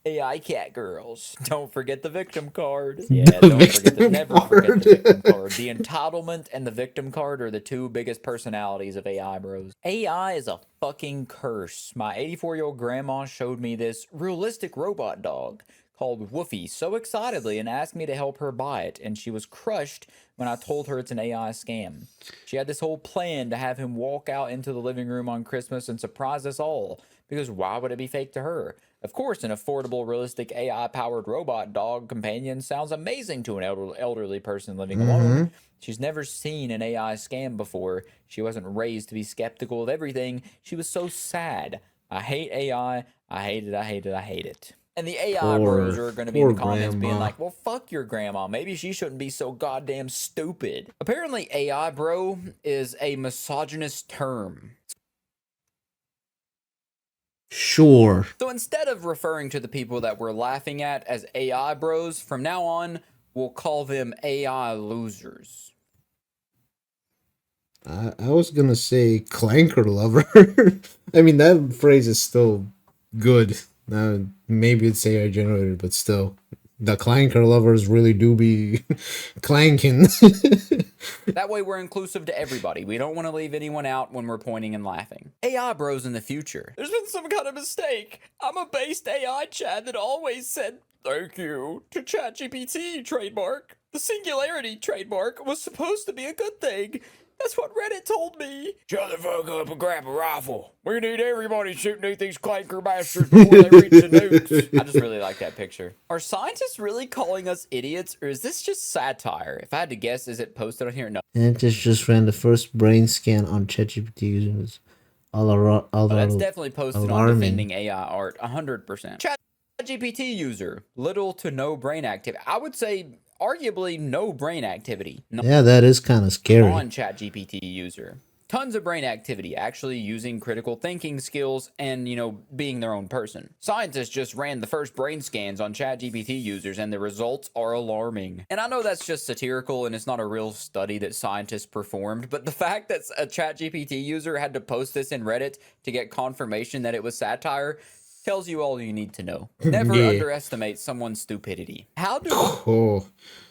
AI cat girls. Don't forget the victim card. Yeah, don't forget never forget the victim card. The entitlement and the victim card are the 2 biggest personalities of AI bros. AI is a fucking curse. My 84-year-old grandma showed me this realistic robot dog called Woofy so excitedly and asked me to help her buy it, and she was crushed when I told her it's an AI scam. She had this whole plan to have him walk out into the living room on Christmas and surprise us all, because why would it be fake to her? Of course, an affordable, realistic AI-powered robot dog companion sounds amazing to an elderly person living alone. She's never seen an AI scam before. She wasn't raised to be skeptical of everything. She was so sad. I hate AI. I hate it. I hate it. I hate it. And the AI bros are going to be in the comments being like, well, fuck your grandma. Maybe she shouldn't be so goddamn stupid. Apparently, AI bro is a misogynist term. Sure. So instead of referring to the people that we're laughing at as AI bros, from now on, we'll call them AI losers. I was gonna say clanker lover. I mean, that phrase is still good. Maybe it's AI generated, but still. The clanker lovers really do be clanking. That way we're inclusive to everybody. We don't want to leave anyone out when we're pointing and laughing. AI bros in the future. There's been some kind of mistake. I'm a based AI Chad that always said thank you to ChatGPT trademark. The singularity trademark was supposed to be a good thing. That's what Reddit told me. Shut the fuck up and grab a rifle. We need everybody shooting at these clanker bastards before they reach the nukes. I just really like that picture. Are scientists really calling us idiots, or is this just satire? If I had to guess, is it posted on here? No. Scientists just ran the first brain scan on ChatGPT users. That's definitely posted on defending AI art, 100%. ChatGPT user, little to no brain activity. I would say arguably no brain activity. Yeah, that is kind of scary. On ChatGPT user. Tons of brain activity, actually using critical thinking skills and, being their own person. Scientists just ran the first brain scans on ChatGPT users and the results are alarming. And I know that's just satirical and it's not a real study that scientists performed, but the fact that a ChatGPT user had to post this in Reddit to get confirmation that it was satire tells you all you need to know. Never underestimate someone's stupidity. How do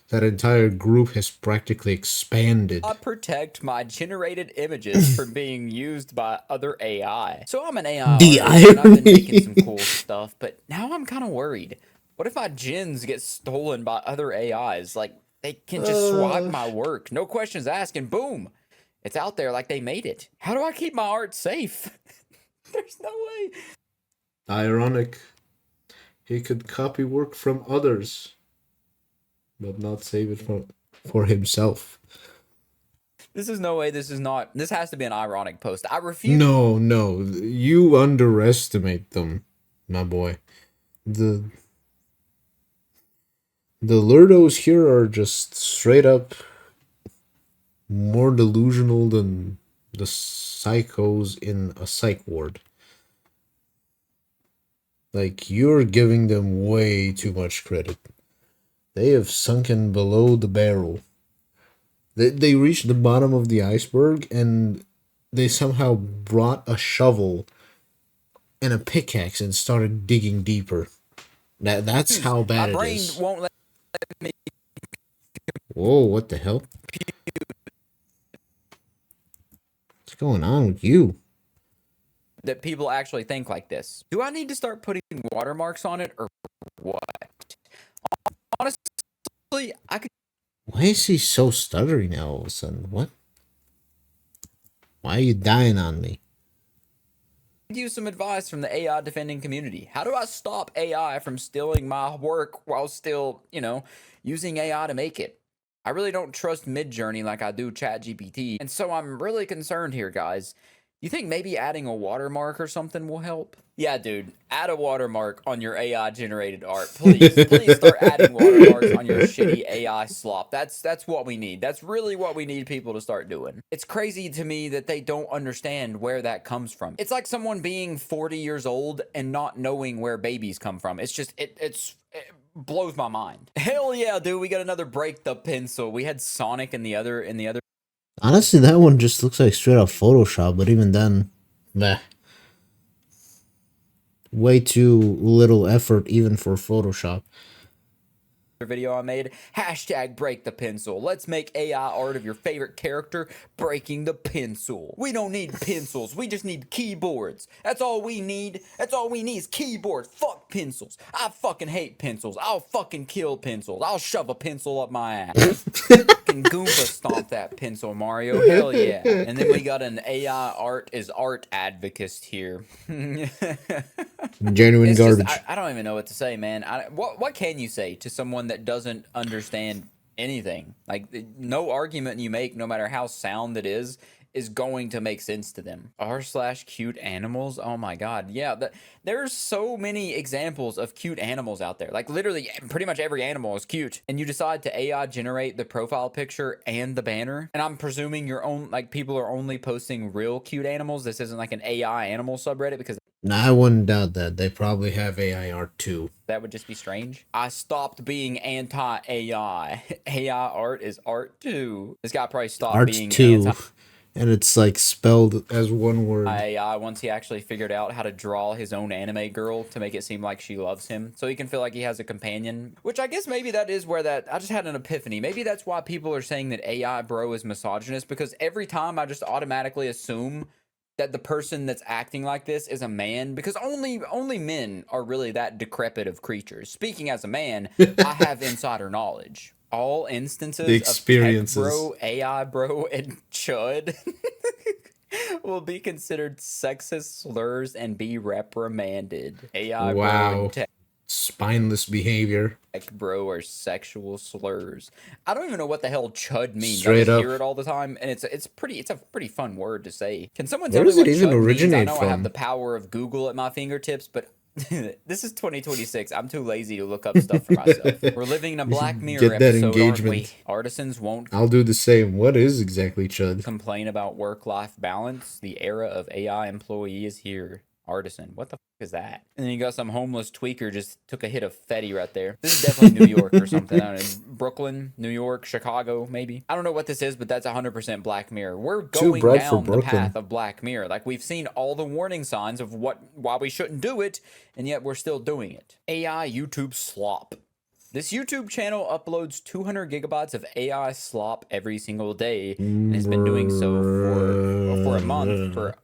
that entire group has practically expanded. I protect my generated images from being used by other AI. So I'm an AI The artist, and I've been making some cool stuff, but now I'm kind of worried. What if my gens get stolen by other AIs? Like, they can just swipe my work, no questions asked, and boom, it's out there like they made it. How do I keep my art safe? There's no way. Ironic. He could copy work from others, but not save it for himself. This is no way. This has to be an ironic post. I refuse. No. You underestimate them, my boy. The Lurdos here are just straight up more delusional than the psychos in a psych ward. Like, you're giving them way too much credit. They have sunken below the barrel. They reached the bottom of the iceberg and they somehow brought a shovel and a pickaxe and started digging deeper. That's how bad it is. My brain won't let me. Whoa, what the hell? What's going on with you? That people actually think like this. Do I need to start putting watermarks on it or what? Honestly, I could. Why is he so stuttery now all of a sudden? What? Why are you dying on me? Use some advice from the AI defending community. How do I stop AI from stealing my work while still, using AI to make it? I really don't trust Midjourney like I do ChatGPT, and so I'm really concerned here, guys. You think maybe adding a watermark or something will help? Yeah, dude, add a watermark on your AI generated art. Please, please start adding watermarks on your shitty AI slop. That's what we need. That's really what we need people to start doing. It's crazy to me that they don't understand where that comes from. It's like someone being 40 years old and not knowing where babies come from. It's just it blows my mind. Hell yeah, dude, we got another break the pencil. We had Sonic in the other Honestly, that one just looks like straight up Photoshop, but even then, meh. Way too little effort even for Photoshop. video I made. Hashtag break the pencil. Let's make AI art of your favorite character breaking the pencil. We don't need pencils. We just need keyboards. That's all we need. That's all we need is keyboards. Fuck pencils. I fucking hate pencils. I'll fucking kill pencils. I'll shove a pencil up my ass. Fucking Goomba stomp that pencil, Mario. Hell yeah. And then we got an AI art is art advocate here. Genuine It's garbage. just, I don't even know what to say, man. What can you say to someone that doesn't understand anything? Like, no argument you make, no matter how sound it is going to make sense to them. R/cute animals? Oh my god. Yeah, there's so many examples of cute animals out there. Like, literally, pretty much every animal is cute. And you decide to AI generate the profile picture and the banner. And I'm presuming people are only posting real cute animals. This isn't like an AI animal subreddit, because Nah, I wouldn't doubt that. They probably have AI art too. that would just be strange. I stopped being anti-AI. AI art is art too. This guy probably stopped Art's being too, and it's like spelled as one word. AI once he actually figured out how to draw his own anime girl to make it seem like she loves him, so he can feel like he has a companion. Which I guess maybe that is where I just had an epiphany. Maybe that's why people are saying that AI bro is misogynist, because every time I just automatically assume that the person that's acting like this is a man, because only men are really that decrepit of creatures. Speaking as a man, I have insider knowledge. All instances The of tech experiences. bro, AI bro, and chud will be considered sexist slurs and be reprimanded. AI bro Wow. and tech Spineless behavior. bro are sexual slurs. I don't even know what the hell chud means. Straight I just up. hear it all the time, and it's a pretty fun word to say. Can someone Where tell me does it what even chud means? I originate know I have from? the power of Google at my fingertips, but this is 2026. I'm too lazy to look up stuff for myself. We're living in a Black Mirror Get that episode, aren't we? engagement. Artisans won't I'll do the same. What is exactly chud? complain about work-life balance. The era of AI employee is here. Artisan. What the fuck is that? And then you got some homeless tweaker just took a hit of Fetty right there. This is definitely New York or something. I don't know. Brooklyn, New York, Chicago, maybe. I don't know what this is, but that's 100% Black Mirror. We're Too going bright for down the Brooklyn. path of Black Mirror. Like, we've seen all the warning signs of why we shouldn't do it, and yet we're still doing it. AI YouTube slop. This YouTube channel uploads 200 gigabytes of AI slop every single day, and it's been doing so for a month for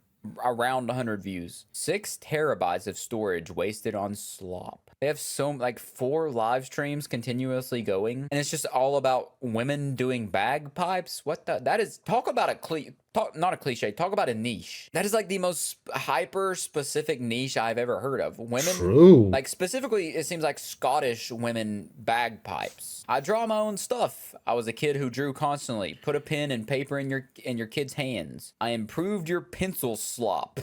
around 100 views. 6 terabytes of storage wasted on slop. They have 4 live streams continuously going, and it's just all about women doing bagpipes. That is, talk about not a cliche, talk about a niche. That is like the most hyper specific niche I've ever heard of. Women, True. like, specifically, it seems like Scottish women bagpipes. I draw my own stuff. I was a kid who drew constantly. Put a pen and paper in your kid's hands. I improved your pencil slop.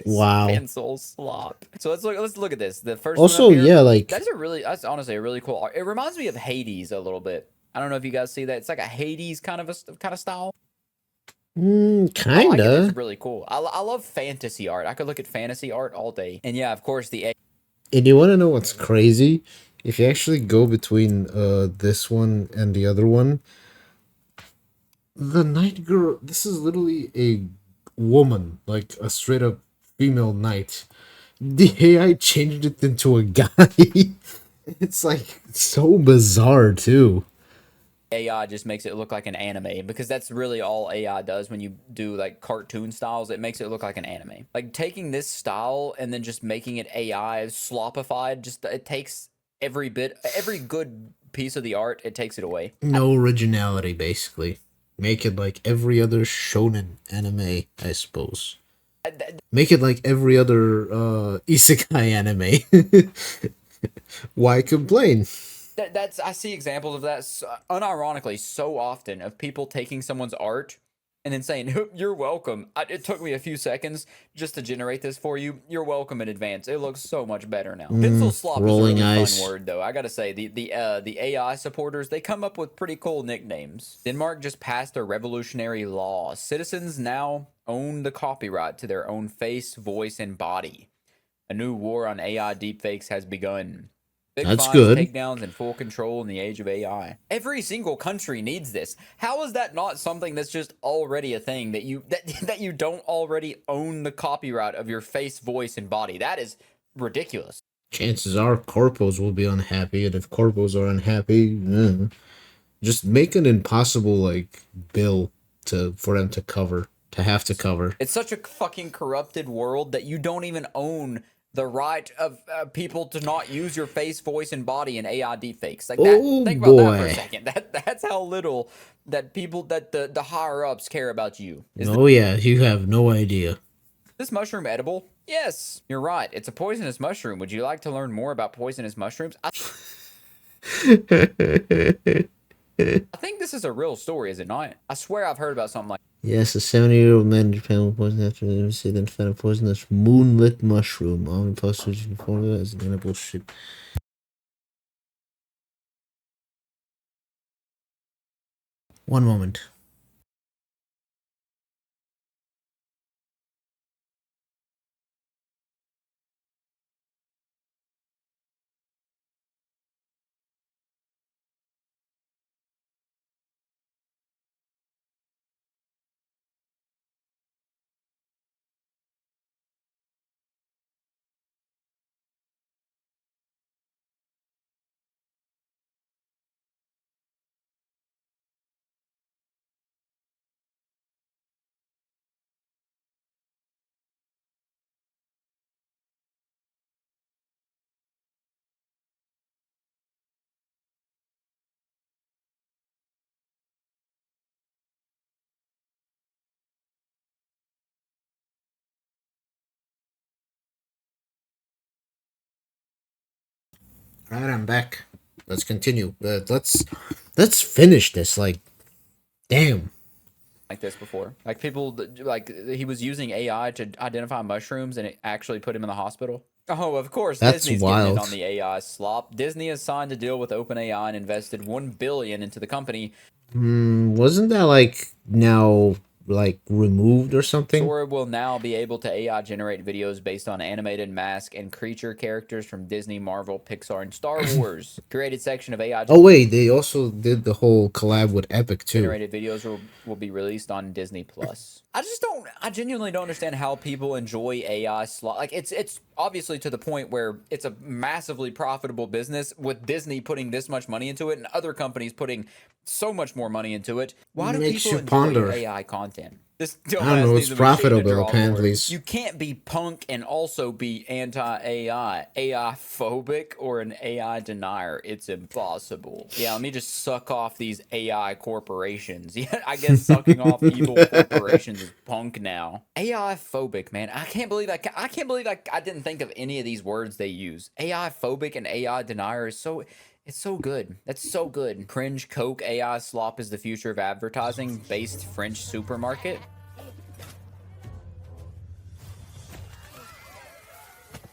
Wow. Pencil slop. So let's look at this. The first Also, one up here, yeah, like that's honestly a really cool art. It reminds me of Hades a little bit. I don't know if you guys see that. It's like a Hades kind of style. I like it. kinda. It's really cool. I love fantasy art. I could look at fantasy art all day. And yeah, of course, And you want to know what's crazy? If you actually go between this one and the other one, the knight girl. This is literally a woman, like a straight up female knight. The AI changed it into a guy. It's like so bizarre too. AI just makes it look like an anime, because that's really all AI does when you do like cartoon styles. It makes it look like an anime. Like, taking this style and then just making it AI slopified, it takes every good piece of the art, it takes it away. No originality, basically. Make it like every other shonen anime, I suppose. Make it like every other isekai anime. Why complain? That's I see examples of that unironically so often of people taking someone's art and then saying you're welcome. It took me a few seconds just to generate this for you. You're welcome in advance. It looks so much better now. Pencil slop is a Rolling really eyes. fun word though. I gotta say the AI supporters, they come up with pretty cool nicknames. Denmark just passed a revolutionary law. Citizens now own the copyright to their own face, voice, and body. A new war on AI deepfakes has begun. Big That's fines, good. takedowns, and full control in the age of AI. Every single country needs this. How is that not something that's just already a thing that that you don't already own the copyright of your face, voice, and body? That is ridiculous. Chances are corpos will be unhappy, and if corpos are unhappy, just make an impossible like bill for them to have to cover. It's such a fucking corrupted world that you don't even own the right of people to not use your face, voice, and body in AI deepfakes. Like that. Oh Think about that for a boy. second. That's how little that people that the higher ups care about you. Oh yeah, you have no idea. This mushroom edible? Yes, you're right. It's a poisonous mushroom. Would you like to learn more about poisonous mushrooms? I think this is a real story, is it not? I swear I've heard about something like. Yes, a 70-year-old man in Japan was poisoned after they received and found a poisonous moonlit mushroom. All the posters formula as an edible shit. One moment. All right, I'm back. Let's continue. Let's finish this. Like, damn. Like this before. Like people, like he was using AI to identify mushrooms and it actually put him in the hospital. Oh, of course, That's Disney's getting in wild. on the AI slop. Disney has signed a deal with OpenAI and invested $1 billion into the company. Wasn't that like now like removed or something? Sora will now be able to AI generate videos based on animated mask and creature characters from Disney, Marvel, Pixar, and Star Wars. Created section of AI Oh wait, they also did the whole collab with Epic too. generated videos will be released on Disney Plus. I genuinely don't understand how people enjoy AI slot. Like it's obviously to the point where it's a massively profitable business with Disney putting this much money into it and other companies putting so much more money into it. Why do Makes people you enjoy ponder. AI content? This I don't dumbass know. needs It's a machine to profitable draw apparently. more. You can't be punk and also be anti-AI, AI phobic, or an AI denier. It's impossible. Yeah, let me just suck off these AI corporations. Yeah, I guess sucking off evil corporations is punk now. AI phobic, man. I can't believe I didn't think of any of these words they use. AI phobic and AI denier is so. It's so good. That's so good. Cringe Coke AI slop is the future of advertising. Based French supermarket.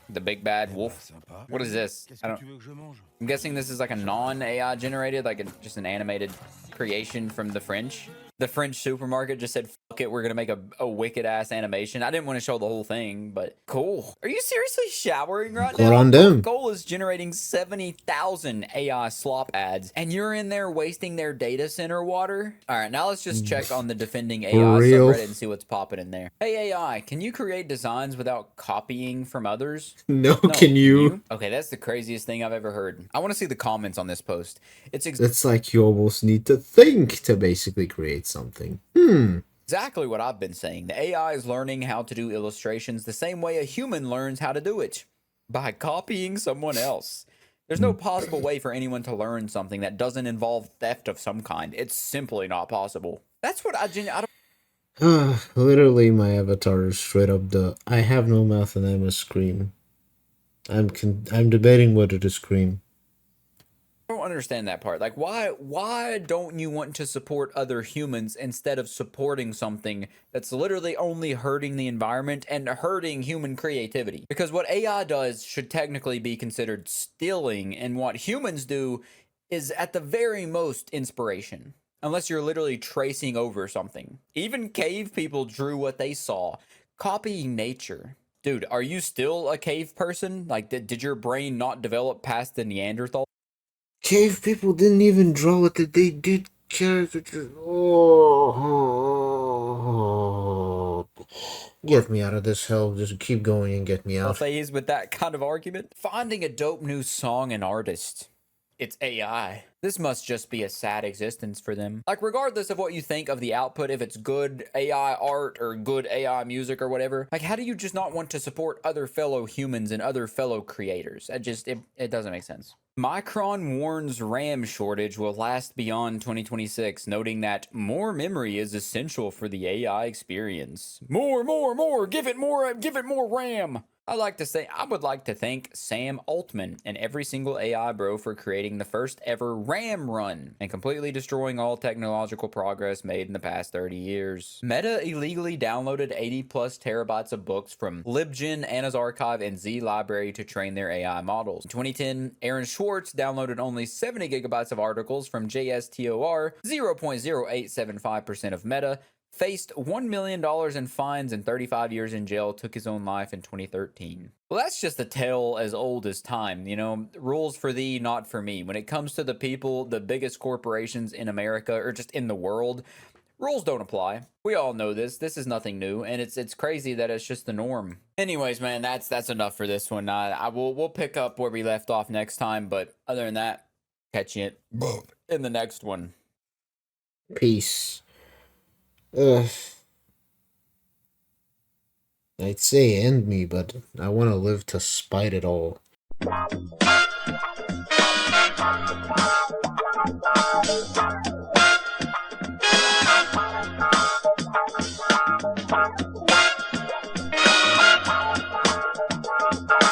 The big bad wolf. What is this? I'm guessing this is like a non-AI generated, like just an animated creation from the French. The French supermarket just said, fuck it, we're gonna make a wicked ass animation. I didn't want to show the whole thing, but cool. Are you seriously showering right Good now? on them. Coca-Cola is generating 70,000 AI slop ads, and you're in there wasting their data center water? All right, now let's just check on the defending AI real? subreddit and see what's popping in there. Hey AI, can you create designs without copying from others? No, can you? Okay, that's the craziest thing I've ever heard. I want to see the comments on this post. It's like you almost need to think to basically create something. Exactly what I've been saying. The AI is learning how to do illustrations the same way a human learns how to do it, by copying someone else. There's no possible way for anyone to learn something that doesn't involve theft of some kind. It's simply not possible. That's what I don't. Literally, my avatar is straight up the I have no mouth and I'm a scream. I'm debating whether to scream. I don't understand that part. Like, why don't you want to support other humans instead of supporting something that's literally only hurting the environment and hurting human creativity? Because what AI does should technically be considered stealing, and what humans do is at the very most inspiration. Unless you're literally tracing over something. Even cave people drew what they saw, copying nature. Dude, are you still a cave person? Like, did your brain not develop past the Neanderthal? Cave people didn't even draw it. That they did caricatures. Oh, get me out of this hell. Just keep going and get me out. Phase with that kind of argument. Finding a dope new song and artist. It's AI. This must just be a sad existence for them. Like, regardless of what you think of the output, if it's good AI art or good AI music or whatever, like, how do you just not want to support other fellow humans and other fellow creators? It doesn't make sense. Micron warns RAM shortage will last beyond 2026, noting that more memory is essential for the AI experience. More, give it more RAM. I would like to thank Sam Altman and every single AI bro for creating the first ever RAM run and completely destroying all technological progress made in the past 30 years. Meta illegally downloaded 80 plus terabytes of books from LibGen, Anna's Archive, and Z Library to train their AI models. In 2010, Aaron Swartz downloaded only 70 gigabytes of articles from JSTOR, 0.0875% of Meta, faced $1 million in fines and 35 years in jail, took his own life in 2013. Well, that's just a tale as old as time, you know, rules for thee, not for me. When it comes to the people, the biggest corporations in America, or just in the world, rules don't apply. We all know this. This is nothing new, and it's crazy that it's just the norm. Anyways, man, that's enough for this one. We'll pick up where we left off next time, but other than that, catch you in the next one. Peace. I'd say end me, but I want to live to spite it all.